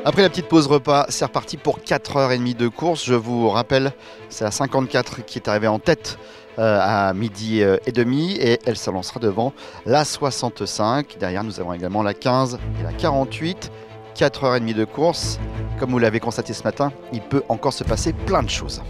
Après la petite pause repas, c'est reparti pour 4h30 de course. Je vous rappelle, c'est la 54 qui est arrivée en tête à midi et demi et elle se lancera devant la 65. Derrière, nous avons également la 15 et la 48. 4h30 de course. Comme vous l'avez constaté ce matin, il peut encore se passer plein de choses.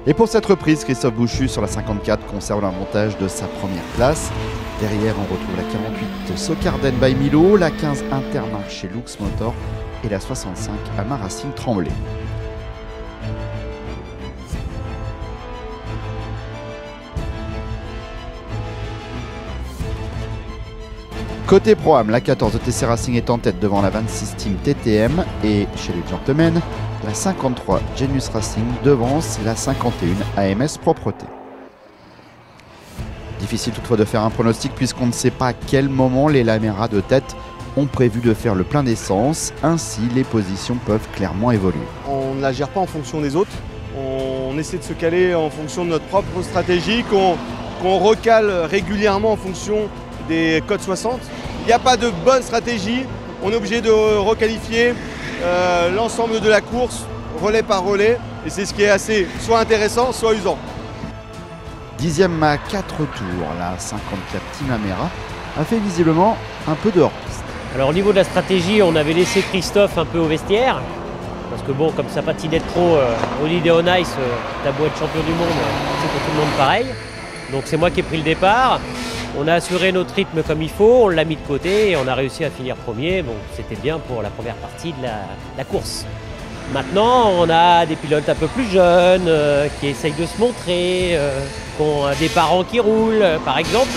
Et pour cette reprise, Christophe Bouchu sur la 54 conserve l'avantage de sa première place. Derrière, on retrouve la 48 Socarden by Milo, la 15 Intermarché Lux Motor et la 65 Alma Racing Tremblay. Côté Pro-Am, la 14 ETC Racing est en tête devant la 26 Team TTM et chez les gentlemen, la 53 Genius Racing devance la 51 AMS Propreté. Difficile toutefois de faire un pronostic puisqu'on ne sait pas à quel moment les Laméras de tête ont prévu de faire le plein d'essence. Ainsi, les positions peuvent clairement évoluer. On ne la gère pas en fonction des autres. On essaie de se caler en fonction de notre propre stratégie qu'on recale régulièrement en fonction des codes 60. Il n'y a pas de bonne stratégie. On est obligé de requalifier l'ensemble de la course, relais par relais. Et c'est ce qui est assez soit intéressant, soit usant. 10e à 4 tours, la 54 Team Lamera a fait visiblement un peu de hors-piste. Alors au niveau de la stratégie, on avait laissé Christophe un peu au vestiaire. Parce que bon, comme ça patinait trop au Holiday on Ice, t'as beau être champion du monde, c'est pour tout le monde pareil. Donc c'est moi qui ai pris le départ. On a assuré notre rythme comme il faut, on l'a mis de côté et on a réussi à finir premier. Bon, c'était bien pour la première partie de la course. Maintenant, on a des pilotes un peu plus jeunes qui essayent de se montrer, qui ont des parents qui roulent, par exemple.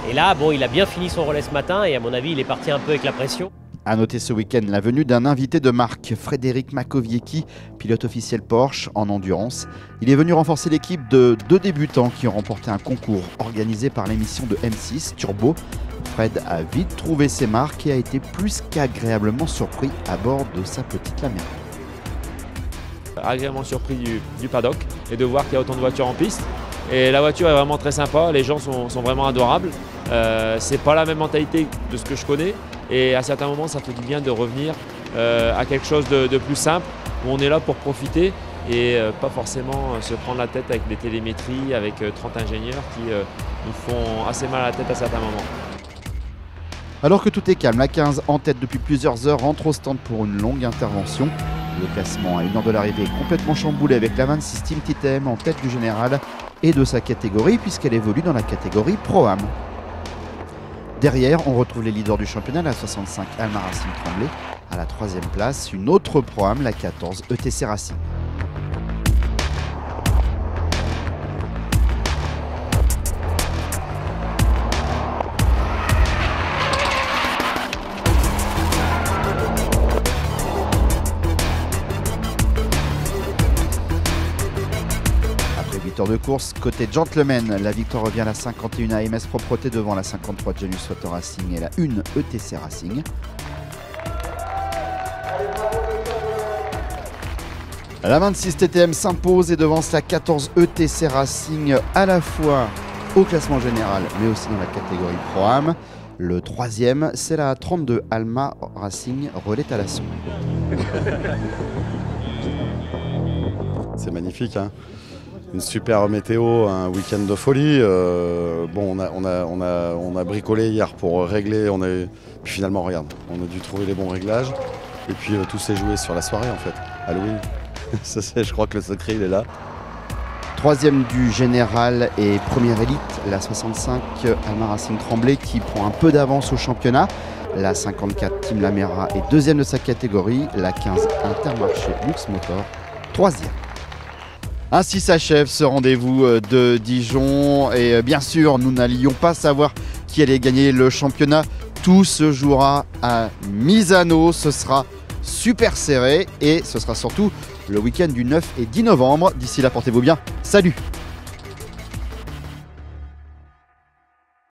Et là, bon, il a bien fini son relais ce matin et à mon avis, il est parti un peu avec la pression. A noter ce week-end la venue d'un invité de marque, Frédéric Makowiecki, pilote officiel Porsche en endurance. Il est venu renforcer l'équipe de 2 débutants qui ont remporté un concours organisé par l'émission de M6 Turbo. Fred a vite trouvé ses marques et a été plus qu'agréablement surpris à bord de sa petite Lamera. Agréablement surpris du paddock et de voir qu'il y a autant de voitures en piste. Et la voiture est vraiment très sympa, les gens sont vraiment adorables. C'est pas la même mentalité de ce que je connais et à certains moments ça fait du bien de revenir à quelque chose de plus simple où on est là pour profiter et pas forcément se prendre la tête avec des télémétries, avec 30 ingénieurs qui nous font assez mal à la tête à certains moments. Alors que tout est calme, la 15 en tête depuis plusieurs heures rentre au stand pour une longue intervention. Le classement à 1 heure de l'arrivée est complètement chamboulé avec la 26 Team TTM en tête du général et de sa catégorie puisqu'elle évolue dans la catégorie Pro-Am. Derrière, on retrouve les leaders du championnat, la 65 Alma Racing Tremblay. À la 3e place, une autre Pro-Am, la 14 ETC Racing. De course côté gentleman, la victoire revient à la 51 AMS Propreté devant la 53 Genius Motor Racing et la 1 ETC Racing. La 26 TTM s'impose et devance la 14 ETC Racing à la fois au classement général mais aussi dans la catégorie Pro-Am. Le 3e, c'est la 32 Alma Racing Relais Talasson. C'est magnifique, hein. Une super météo, un week-end de folie. Bon, on a bricolé hier pour régler. Puis finalement, regarde, on a dû trouver les bons réglages. Et puis tout s'est joué sur la soirée en fait, Halloween. Je crois que le secret il est là. 3e du général et première élite, la 65 Alma Racing Tremblay qui prend un peu d'avance au championnat. La 54 Team Lamera est 2e de sa catégorie. La 15 Intermarché Lux Motor, 3e. Ainsi s'achève ce rendez-vous de Dijon et bien sûr nous n'allions pas savoir qui allait gagner le championnat. Tout se jouera à Misano, ce sera super serré et ce sera surtout le week-end du 9 et 10 novembre. D'ici là, portez-vous bien, salut!